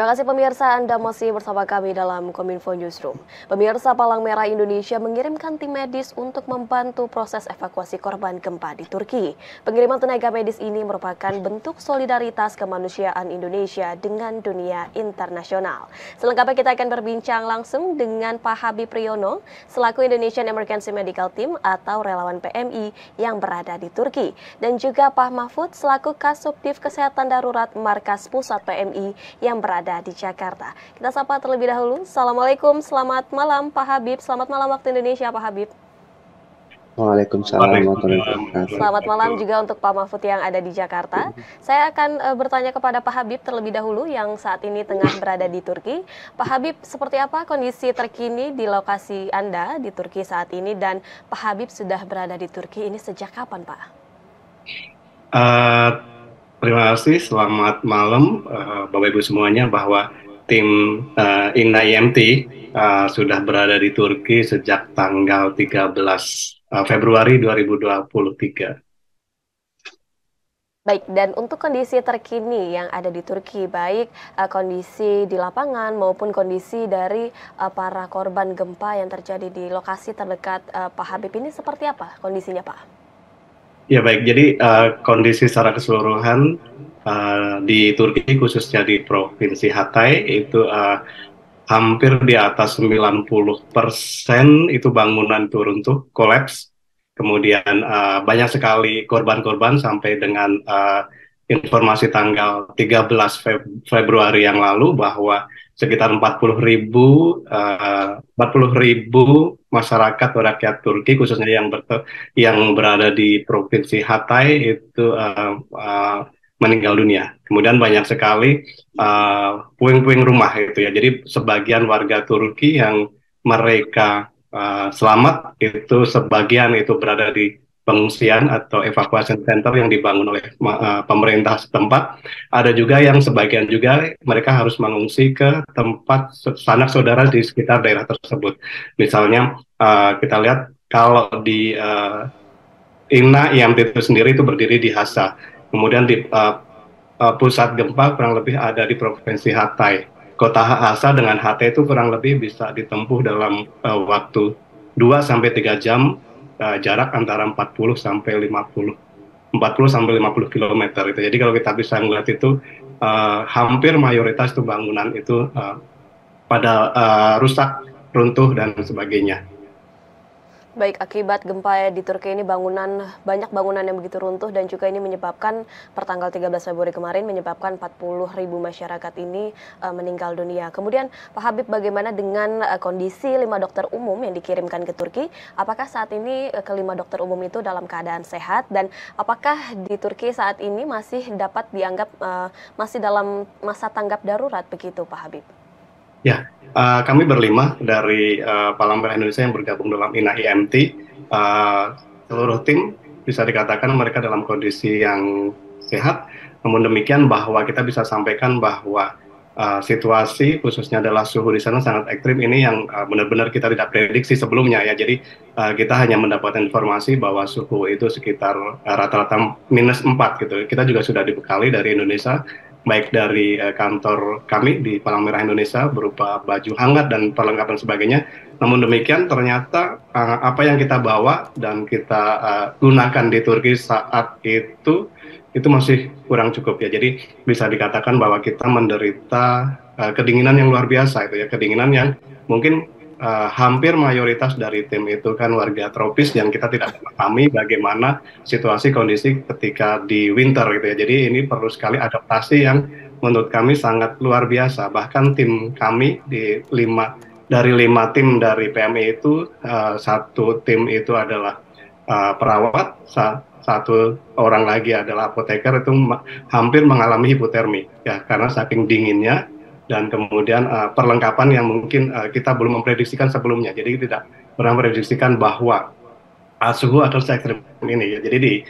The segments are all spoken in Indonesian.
Terima kasih pemirsa, Anda masih bersama kami dalam Kominfo Newsroom. Pemirsa, Palang Merah Indonesia mengirimkan tim medis untuk membantu proses evakuasi korban gempa di Turki. Pengiriman tenaga medis ini merupakan bentuk solidaritas kemanusiaan Indonesia dengan dunia internasional. Selengkapnya kita akan berbincang langsung dengan Pak Habib Priyono, selaku Indonesian Emergency Medical Team atau relawan PMI yang berada di Turki. Dan juga Pak Mahfud, selaku Kasubdit Kesehatan Darurat Markas Pusat PMI yang berada di Jakarta. Kita sapa terlebih dahulu. Assalamualaikum, selamat malam Pak Habib. Selamat malam waktu Indonesia Pak Habib. Waalaikumsalam warahmatullahi wabarakatuh. Selamat malam juga untuk Pak Mahfud yang ada di Jakarta. Saya akan bertanya kepada Pak Habib terlebih dahulu yang saat ini tengah berada di Turki. Pak Habib, seperti apa kondisi terkini di lokasi Anda di Turki saat ini, dan Pak Habib sudah berada di Turki ini sejak kapan, Pak? Terima kasih, selamat malam Bapak Ibu semuanya, bahwa tim INA IMT sudah berada di Turki sejak tanggal 13 Februari 2023. Baik, dan untuk kondisi terkini yang ada di Turki, baik kondisi di lapangan maupun kondisi dari para korban gempa yang terjadi di lokasi terdekat Pak Habib ini seperti apa kondisinya, Pak? Ya baik, jadi kondisi secara keseluruhan di Turki, khususnya di Provinsi Hatay, itu hampir di atas 90% itu bangunan itu runtuh, kolaps. Kemudian banyak sekali korban-korban sampai dengan informasi tanggal 13 Februari yang lalu bahwa sekitar 40.000 masyarakat rakyat Turki, khususnya yang berada di Provinsi Hatay itu meninggal dunia. Kemudian banyak sekali puing-puing rumah itu ya. Jadi sebagian warga Turki yang mereka selamat itu sebagian itu berada di pengungsian atau evacuation center yang dibangun oleh pemerintah setempat. Ada juga yang sebagian juga mereka harus mengungsi ke tempat sanak saudara di sekitar daerah tersebut. Misalnya kita lihat kalau di INA IMT itu sendiri itu berdiri di Hasa. Kemudian di pusat gempa kurang lebih ada di Provinsi Hatay. Kota Hasa dengan Hatay itu kurang lebih bisa ditempuh dalam waktu 2-3 jam, jarak antara 40 sampai 50 kilometer itu. Jadi kalau kita bisa melihat itu hampir mayoritas itu bangunan itu pada rusak, runtuh dan sebagainya. Baik, akibat gempa di Turki ini banyak bangunan yang begitu runtuh, dan juga ini menyebabkan pertanggal 13 Februari kemarin menyebabkan 40.000 masyarakat ini meninggal dunia. Kemudian Pak Habib, bagaimana dengan kondisi 5 dokter umum yang dikirimkan ke Turki? Apakah saat ini ke-5 dokter umum itu dalam keadaan sehat, dan apakah di Turki saat ini masih dapat dianggap masih dalam masa tanggap darurat begitu, Pak Habib? Ya, kami berlima dari Palang Merah Indonesia yang bergabung dalam INA IMT. Seluruh tim bisa dikatakan mereka dalam kondisi yang sehat. Namun demikian bahwa kita bisa sampaikan bahwa situasi khususnya adalah suhu di sana sangat ekstrim, ini yang benar-benar kita tidak prediksi sebelumnya ya. Jadi kita hanya mendapatkan informasi bahwa suhu itu sekitar rata-rata -4 gitu. Kita juga sudah dibekali dari Indonesia, baik dari kantor kami di Palang Merah Indonesia berupa baju hangat dan perlengkapan sebagainya. Namun demikian ternyata apa yang kita bawa dan kita gunakan di Turki saat itu masih kurang cukup ya. Jadi bisa dikatakan bahwa kita menderita kedinginan yang luar biasa itu ya, kedinginan yang mungkin hampir mayoritas dari tim itu kan warga tropis yang kita tidak memahami bagaimana situasi kondisi ketika di winter gitu ya. Jadi ini perlu sekali adaptasi yang menurut kami sangat luar biasa. Bahkan tim kami dari 5 tim dari PMI itu, satu tim itu adalah perawat, satu orang lagi adalah apoteker, itu hampir mengalami hipotermi ya karena saking dinginnya. Dan kemudian perlengkapan yang mungkin kita belum memprediksikan sebelumnya. Jadi tidak pernah memprediksikan bahwa suhu akan se-ekstrim ini. Jadi di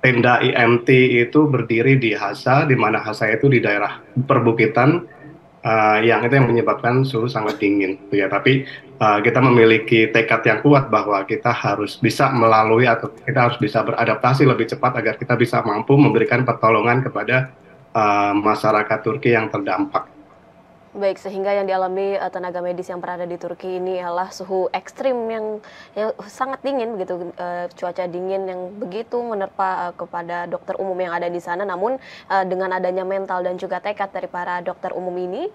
tenda IMT itu berdiri di Hasa, di mana Hasa itu di daerah perbukitan, yang itu yang menyebabkan suhu sangat dingin. Ya, tapi kita memiliki tekad yang kuat bahwa kita harus bisa melalui atau kita harus bisa beradaptasi lebih cepat agar kita bisa mampu memberikan pertolongan kepada masyarakat Turki yang terdampak. Baik, sehingga yang dialami tenaga medis yang berada di Turki ini adalah suhu ekstrim yang sangat dingin begitu, cuaca dingin yang begitu menerpa kepada dokter umum yang ada di sana. Namun dengan adanya mental dan juga tekad dari para dokter umum ini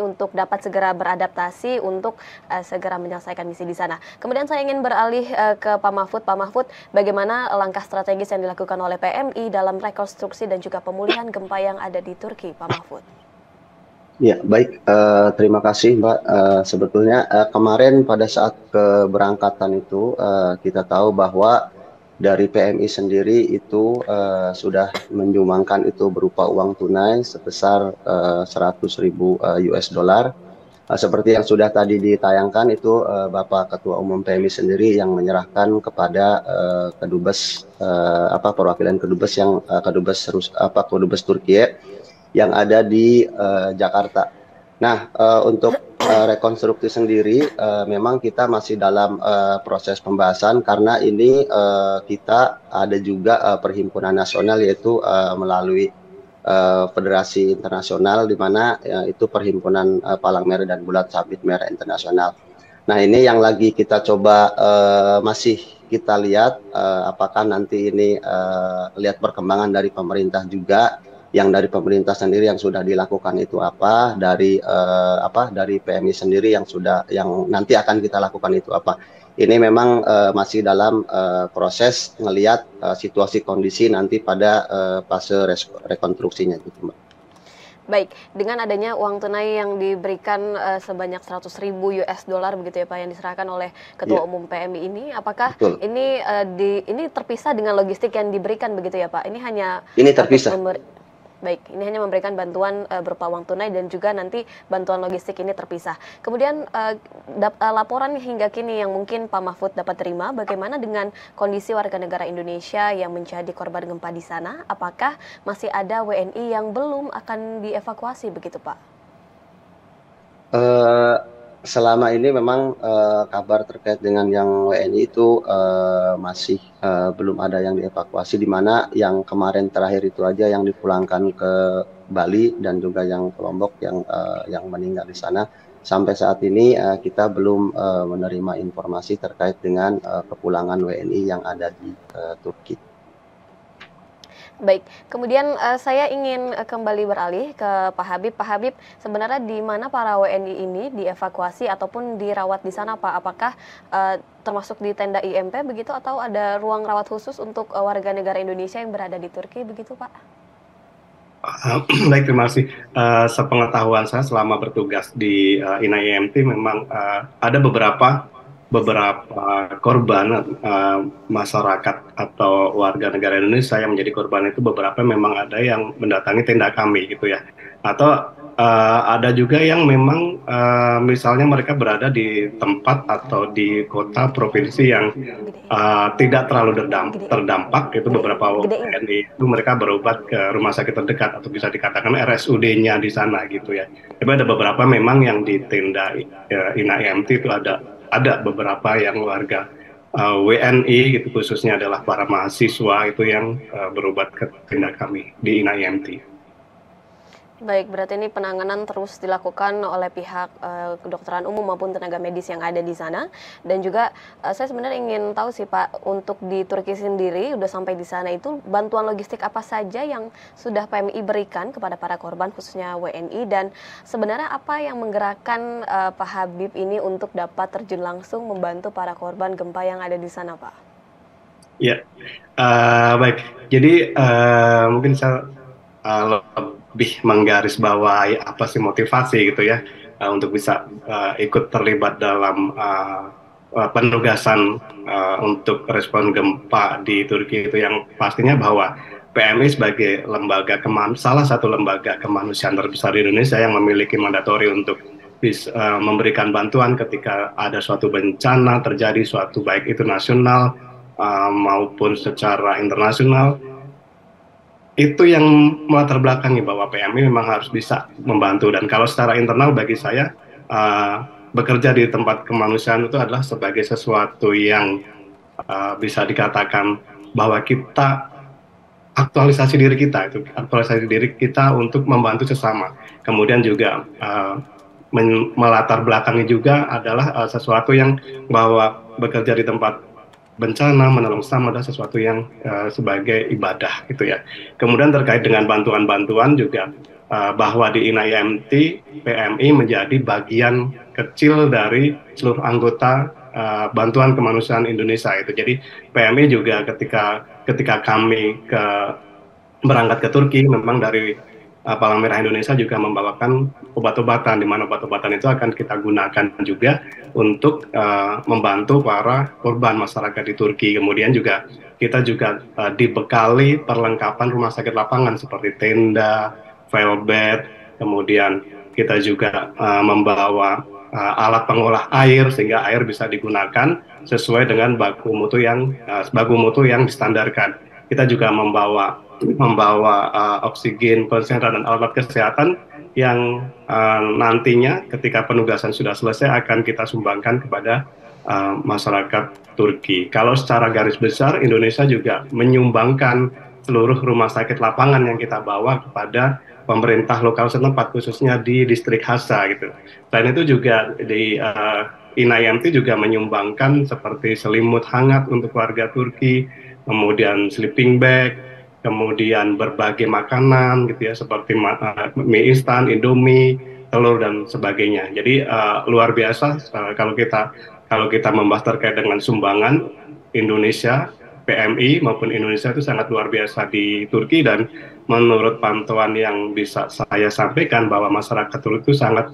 untuk dapat segera beradaptasi untuk segera menyelesaikan misi di sana. Kemudian saya ingin beralih ke Pak Mahfud. Pak Mahfud, bagaimana langkah strategis yang dilakukan oleh PMI dalam rekonstruksi dan juga pemulihan gempa yang ada di Turki, Pak Mahfud? Ya, baik. Terima kasih, Mbak. Sebetulnya kemarin pada saat keberangkatan itu kita tahu bahwa dari PMI sendiri itu sudah menyumbangkan itu berupa uang tunai sebesar 100.000 US dollar. Seperti yang sudah tadi ditayangkan itu Bapak Ketua Umum PMI sendiri yang menyerahkan kepada kedubes perwakilan kedubes yang kedubes Turki yang ada di Jakarta. Nah, untuk rekonstruksi sendiri memang kita masih dalam proses pembahasan karena ini kita ada juga perhimpunan nasional yaitu melalui Federasi Internasional di mana itu perhimpunan Palang Merah dan Bulat Sabit Merah Internasional. Nah, ini yang lagi kita coba masih kita lihat apakah nanti ini lihat perkembangan dari pemerintah juga. Yang dari pemerintah sendiri yang sudah dilakukan itu apa, dari dari PMI sendiri yang nanti akan kita lakukan itu apa. Ini memang masih dalam proses melihat situasi kondisi nanti pada fase rekonstruksinya gitu, Mbak. Baik, dengan adanya uang tunai yang diberikan sebanyak 100.000 US dollar begitu ya Pak, yang diserahkan oleh Ketua Umum PMI ini, apakah Betul. ini terpisah dengan logistik yang diberikan begitu ya Pak? Ini terpisah. Baik, ini hanya memberikan bantuan berupa uang tunai dan juga nanti bantuan logistik ini terpisah. Kemudian laporan hingga kini yang mungkin Pak Mahfud dapat terima, bagaimana dengan kondisi warga negara Indonesia yang menjadi korban gempa di sana? Apakah masih ada WNI yang belum akan dievakuasi begitu Pak? Selama ini memang kabar terkait dengan yang WNI itu masih belum ada yang dievakuasi, di mana yang kemarin terakhir itu aja yang dipulangkan ke Bali dan juga yang ke Lombok yang meninggal di sana. Sampai saat ini kita belum menerima informasi terkait dengan kepulangan WNI yang ada di Turki. Baik, kemudian saya ingin kembali beralih ke Pak Habib. Pak Habib, sebenarnya di mana para WNI ini dievakuasi ataupun dirawat di sana Pak? Apakah termasuk di tenda IMP begitu atau ada ruang rawat khusus untuk warga negara Indonesia yang berada di Turki begitu Pak? Baik, terima kasih. Sepengetahuan saya selama bertugas di INA-IMT memang ada beberapa korban masyarakat atau warga negara Indonesia yang menjadi korban itu beberapa memang ada yang mendatangi tenda kami gitu ya, atau ada juga yang memang misalnya mereka berada di tempat atau di kota provinsi yang tidak terlalu terdampak, itu beberapa WNI itu mereka berobat ke rumah sakit terdekat atau bisa dikatakan RSUD-nya di sana gitu ya. Tapi ada beberapa memang yang di tenda INA-IMT itu ada beberapa yang warga WNI gitu, khususnya adalah para mahasiswa itu yang berobat ke tenda kami di INA-IMT. Baik, berarti ini penanganan terus dilakukan oleh pihak kedokteran umum maupun tenaga medis yang ada di sana. Dan juga saya sebenarnya ingin tahu sih Pak, untuk di Turki sendiri udah sampai di sana itu bantuan logistik apa saja yang sudah PMI berikan kepada para korban khususnya WNI, dan sebenarnya apa yang menggerakkan Pak Habib ini untuk dapat terjun langsung membantu para korban gempa yang ada di sana Pak? Ya, baik. Jadi mungkin saya lebih menggarisbawahi apa sih motivasi gitu ya untuk bisa ikut terlibat dalam penugasan untuk respon gempa di Turki itu, yang pastinya bahwa PMI sebagai salah satu lembaga kemanusiaan terbesar di Indonesia yang memiliki mandatori untuk bisa memberikan bantuan ketika ada suatu bencana terjadi, suatu baik itu nasional maupun secara internasional. Itu yang melatar belakangi bahwa PMI memang harus bisa membantu. Dan kalau secara internal bagi saya bekerja di tempat kemanusiaan itu adalah sebagai sesuatu yang bisa dikatakan bahwa kita aktualisasi diri kita, itu aktualisasi diri kita untuk membantu sesama. Kemudian juga melatar belakangnya juga adalah sesuatu yang bahwa bekerja di tempat bencana, menolong sesama adalah sesuatu yang sebagai ibadah gitu ya. Kemudian terkait dengan bantuan-bantuan juga bahwa di INAIMT PMI menjadi bagian kecil dari seluruh anggota bantuan kemanusiaan Indonesia itu. Jadi PMI juga ketika kami berangkat ke Turki, memang dari Palang Merah Indonesia juga membawakan obat-obatan, di mana obat-obatan itu akan kita gunakan juga untuk membantu para korban masyarakat di Turki. Kemudian juga kita juga dibekali perlengkapan rumah sakit lapangan seperti tenda, velbed, kemudian kita juga membawa alat pengolah air sehingga air bisa digunakan sesuai dengan baku mutu yang distandarkan. Kita juga membawa oksigen, konsentrat dan alat kesehatan yang nantinya ketika penugasan sudah selesai akan kita sumbangkan kepada masyarakat Turki. Kalau secara garis besar Indonesia juga menyumbangkan seluruh rumah sakit lapangan yang kita bawa kepada pemerintah lokal setempat, khususnya di distrik Hasa gitu. Selain itu juga di INAIMT juga menyumbangkan seperti selimut hangat untuk warga Turki, kemudian sleeping bag, kemudian berbagai makanan gitu ya, seperti mie instan, Indomie, telur dan sebagainya. Jadi luar biasa kalau kita membahas terkait dengan sumbangan Indonesia, PMI maupun Indonesia itu sangat luar biasa di Turki, dan menurut pantauan yang bisa saya sampaikan bahwa masyarakat Turki itu sangat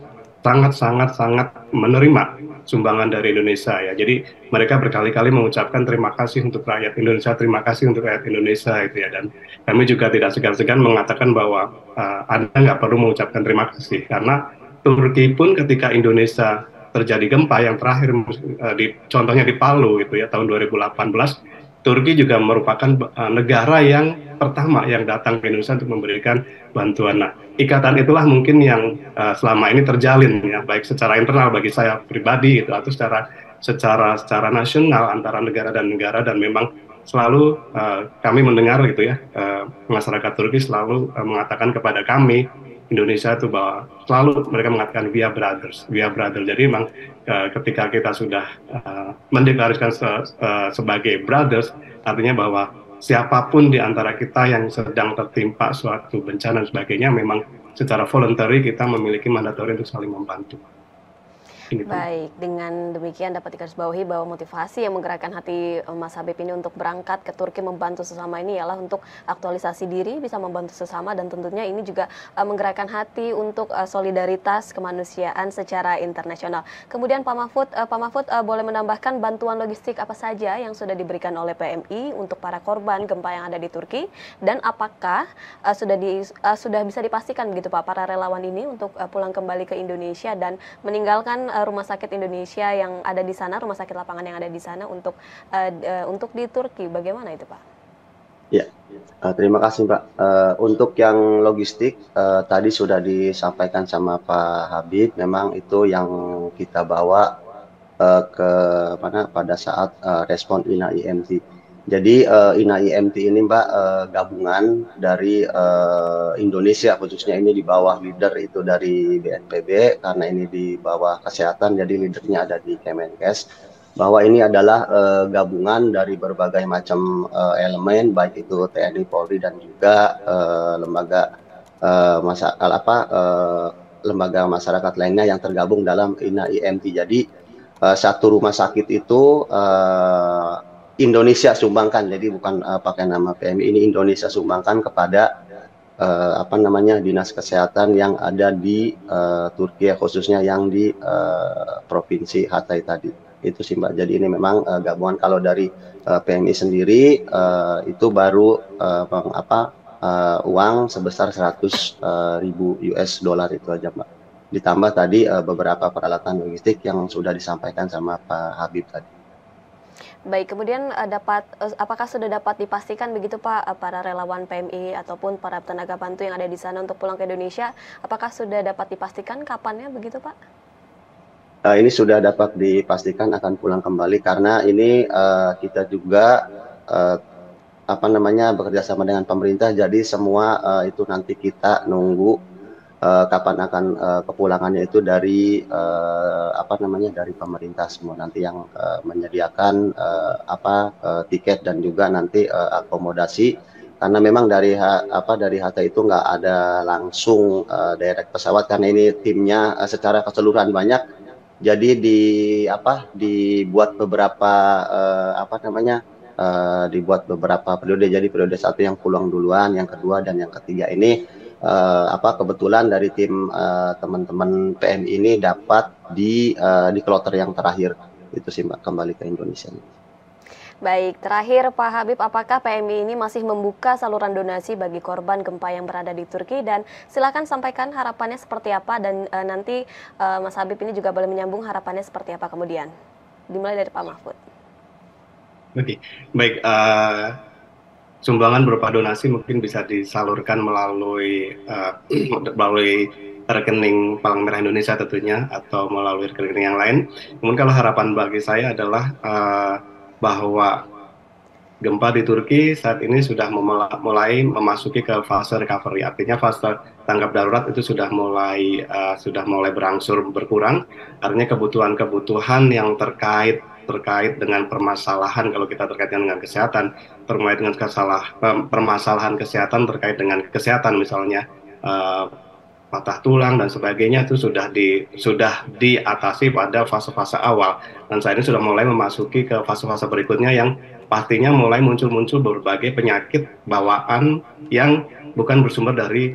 menerima sumbangan dari Indonesia ya. Jadi mereka berkali-kali mengucapkan terima kasih untuk rakyat Indonesia, terima kasih untuk rakyat Indonesia itu ya. Dan kami juga tidak segan-segan mengatakan bahwa Anda nggak perlu mengucapkan terima kasih, karena Turki pun ketika Indonesia terjadi gempa yang terakhir contohnya di Palu gitu ya tahun 2018, Turki juga merupakan negara yang pertama yang datang ke Indonesia untuk memberikan bantuan. Nah, ikatan itulah mungkin yang selama ini terjalin ya, baik secara internal bagi saya pribadi itu atau secara nasional antara negara dan negara, dan memang selalu kami mendengar gitu ya, masyarakat Turki selalu mengatakan kepada kami Indonesia itu bahwa selalu mereka mengatakan we are brothers. Jadi memang ketika kita sudah mendeklarasikan sebagai brothers, artinya bahwa siapapun di antara kita yang sedang tertimpa suatu bencana dan sebagainya, memang secara voluntary kita memiliki mandatori untuk saling membantu. Baik, dengan demikian dapat digarisbawahi bahwa motivasi yang menggerakkan hati Mas Habib ini untuk berangkat ke Turki membantu sesama ini ialah untuk aktualisasi diri, bisa membantu sesama, dan tentunya ini juga menggerakkan hati untuk solidaritas kemanusiaan secara internasional. Kemudian Pak Mahfud boleh menambahkan bantuan logistik apa saja yang sudah diberikan oleh PMI untuk para korban gempa yang ada di Turki, dan apakah sudah bisa dipastikan begitu Pak para relawan ini untuk pulang kembali ke Indonesia dan meninggalkan rumah sakit Indonesia yang ada di sana, rumah sakit lapangan yang ada di sana untuk di Turki, bagaimana itu Pak? Ya, terima kasih Pak. Untuk yang logistik tadi sudah disampaikan sama Pak Habib, memang itu yang kita bawa ke mana pada saat respon INAIMT. Jadi INAIMT ini Mbak gabungan dari Indonesia, khususnya ini di bawah leader itu dari BNPB, karena ini di bawah kesehatan, jadi leadernya ada di Kemenkes. Bahwa ini adalah gabungan dari berbagai macam elemen, baik itu TNI, Polri, dan juga lembaga masyarakat lainnya yang tergabung dalam INAIMT. Jadi satu rumah sakit itu Indonesia sumbangkan, jadi bukan pakai nama PMI, ini Indonesia sumbangkan kepada dinas kesehatan yang ada di Turki, khususnya yang di provinsi Hatay tadi. Itu sih Mbak. Jadi ini memang gabungan. Kalau dari PMI sendiri itu baru uang sebesar 100.000 US dollar itu aja Mbak. Ditambah tadi beberapa peralatan logistik yang sudah disampaikan sama Pak Habib tadi. Baik, kemudian apakah sudah dapat dipastikan begitu Pak, para relawan PMI ataupun para tenaga bantu yang ada di sana untuk pulang ke Indonesia, apakah sudah dapat dipastikan kapannya begitu Pak? Ini sudah dapat dipastikan akan pulang kembali, karena ini kita juga apa namanya bekerja sama dengan pemerintah. Jadi semua itu nanti kita nunggu kapan akan kepulangannya itu dari apa namanya dari pemerintah semua nanti yang menyediakan tiket dan juga nanti akomodasi, karena memang dari halte itu nggak ada langsung direct pesawat karena ini timnya secara keseluruhan banyak. Jadi dibuat beberapa dibuat beberapa periode. Jadi periode satu yang pulang duluan, yang kedua dan yang ketiga ini kebetulan dari tim teman-teman PMI ini dapat di kloter yang terakhir. Itu sih Mbak, kembali ke Indonesia. Baik, terakhir Pak Habib, apakah PMI ini masih membuka saluran donasi bagi korban gempa yang berada di Turki? Dan silakan sampaikan harapannya seperti apa, dan nanti Mas Habib ini juga boleh menyambung harapannya seperti apa kemudian. Dimulai dari Pak Mahfud. Oke, baik. Sumbangan berupa donasi mungkin bisa disalurkan melalui rekening Palang Merah Indonesia tentunya, atau melalui rekening yang lain. Namun kalau harapan bagi saya adalah bahwa gempa di Turki saat ini sudah mulai memasuki ke fase recovery, artinya fase tanggap darurat itu sudah mulai berangsur berkurang. Artinya kebutuhan yang terkait dengan permasalahan, kalau kita terkaitkan dengan kesehatan, terkait dengan permasalahan kesehatan terkait dengan kesehatan, misalnya patah tulang dan sebagainya, itu sudah diatasi pada fase-fase awal, dan saat ini sudah mulai memasuki ke fase-fase berikutnya yang pastinya mulai muncul berbagai penyakit bawaan yang bukan bersumber dari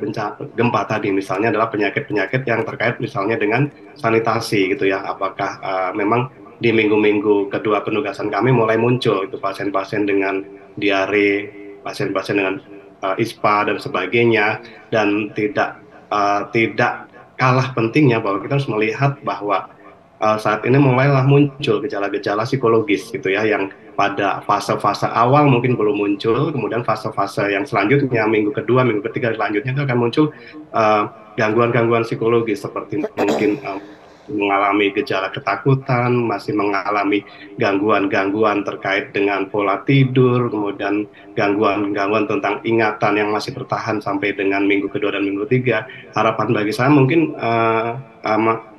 gempa tadi. Misalnya adalah penyakit-penyakit yang terkait misalnya dengan sanitasi gitu ya. Apakah memang di minggu-minggu kedua penugasan kami mulai muncul itu pasien-pasien dengan diare, pasien-pasien dengan ISPA dan sebagainya, dan tidak kalah pentingnya bahwa kita harus melihat bahwa saat ini mulailah muncul gejala-gejala psikologis gitu ya, yang pada fase-fase awal mungkin belum muncul, kemudian fase-fase yang selanjutnya, minggu kedua, minggu ketiga selanjutnya itu akan muncul gangguan-gangguan psikologis seperti mungkin mengalami gejala ketakutan, masih mengalami gangguan-gangguan terkait dengan pola tidur, kemudian gangguan-gangguan tentang ingatan yang masih bertahan sampai dengan minggu kedua dan minggu ketiga. Harapan bagi saya mungkin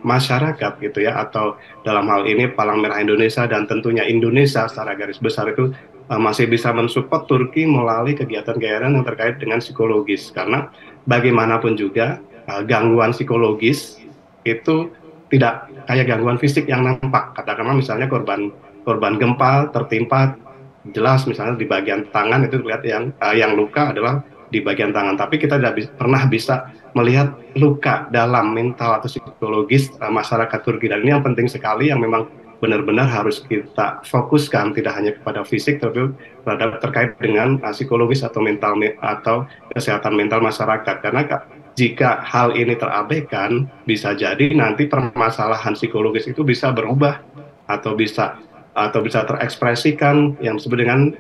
masyarakat gitu ya, atau dalam hal ini Palang Merah Indonesia dan tentunya Indonesia secara garis besar itu masih bisa mensupport Turki melalui kegiatan-kegiatan yang terkait dengan psikologis, karena bagaimanapun juga gangguan psikologis itu tidak kayak gangguan fisik yang nampak. Katakanlah misalnya korban gempa tertimpa, jelas misalnya di bagian tangan itu terlihat yang luka adalah di bagian tangan, tapi kita tidak pernah bisa melihat luka dalam mental atau psikologis masyarakat Turki, dan ini yang penting sekali, yang memang benar-benar harus kita fokuskan, tidak hanya kepada fisik tapi terkait dengan psikologis atau mental atau kesehatan mental masyarakat. Karena jika hal ini terabaikan, bisa jadi nanti permasalahan psikologis itu bisa berubah atau bisa terekspresikan yang disebut dengan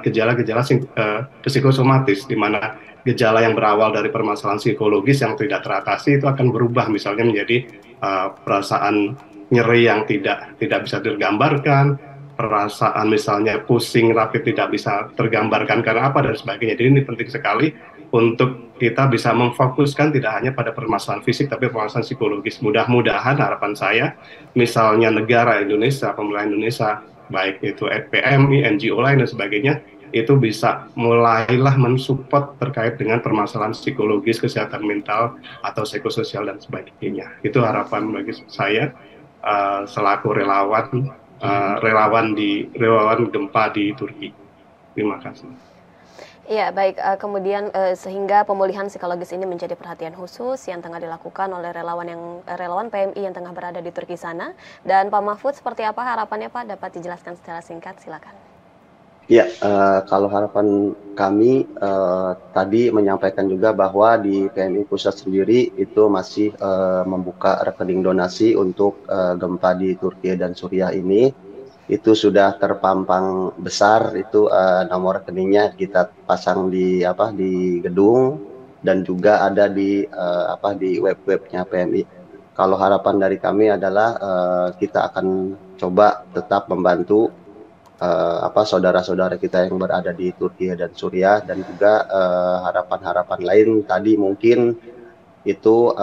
gejala-gejala psikosomatis, di mana gejala yang berawal dari permasalahan psikologis yang tidak teratasi itu akan berubah misalnya menjadi perasaan nyeri yang tidak bisa tergambarkan, perasaan misalnya pusing rapid tidak bisa tergambarkan karena apa dan sebagainya. Jadi ini penting sekali untuk kita bisa memfokuskan tidak hanya pada permasalahan fisik tapi permasalahan psikologis. Mudah-mudahan harapan saya, misalnya negara Indonesia, pemerintah Indonesia, baik itu PMI, NGO lain dan sebagainya, itu bisa mulailah mensupport terkait dengan permasalahan psikologis, kesehatan mental atau psikososial dan sebagainya. Itu harapan bagi saya selaku relawan gempa di Turki. Terima kasih. Iya, baik. Kemudian sehingga pemulihan psikologis ini menjadi perhatian khusus yang tengah dilakukan oleh relawan PMI yang tengah berada di Turki sana. Dan Pak Mahfud, seperti apa harapannya Pak? Dapat dijelaskan secara singkat, silakan. Ya, kalau harapan kami tadi menyampaikan juga bahwa di PMI Pusat sendiri itu masih membuka rekening donasi untuk gempa di Turki dan Suriah ini. Itu sudah terpampang besar, itu nomor rekeningnya kita pasang di gedung dan juga ada di web-webnya PMI. Kalau harapan dari kami adalah kita akan coba tetap membantu saudara-saudara kita yang berada di Turki dan Suriah, dan juga harapan-harapan lain tadi mungkin itu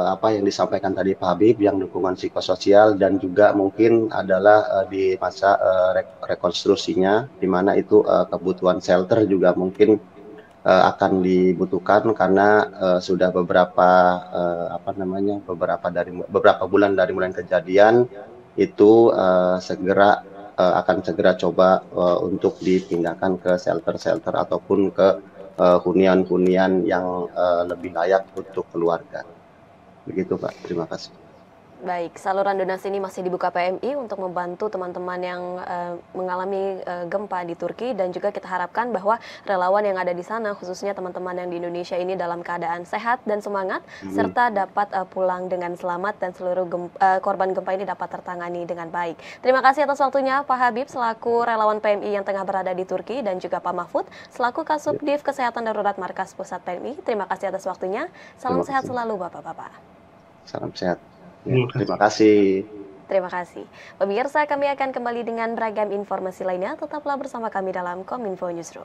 apa yang disampaikan tadi Pak Habib, yang dukungan psikososial, dan juga mungkin adalah di masa rekonstruksinya, di mana itu kebutuhan shelter juga mungkin akan dibutuhkan, karena sudah beberapa bulan dari mulai kejadian itu akan segera coba untuk dipindahkan ke shelter-shelter ataupun ke hunian-hunian yang lebih layak untuk keluarga. Begitu Pak, terima kasih. Baik, saluran donasi ini masih dibuka PMI untuk membantu teman-teman yang mengalami gempa di Turki, dan juga kita harapkan bahwa relawan yang ada di sana, khususnya teman-teman yang di Indonesia ini, dalam keadaan sehat dan semangat, serta dapat pulang dengan selamat, dan seluruh korban gempa ini dapat tertangani dengan baik. Terima kasih atas waktunya Pak Habib selaku relawan PMI yang tengah berada di Turki, dan juga Pak Mahfud selaku Kasubdif Kesehatan Darurat Markas Pusat PMI. Terima kasih atas waktunya. Salam sehat selalu Bapak-bapak. Salam sehat. Ya, terima kasih. Terima kasih. Pemirsa, kami akan kembali dengan beragam informasi lainnya. Tetaplah bersama kami dalam Kominfo Newsroom.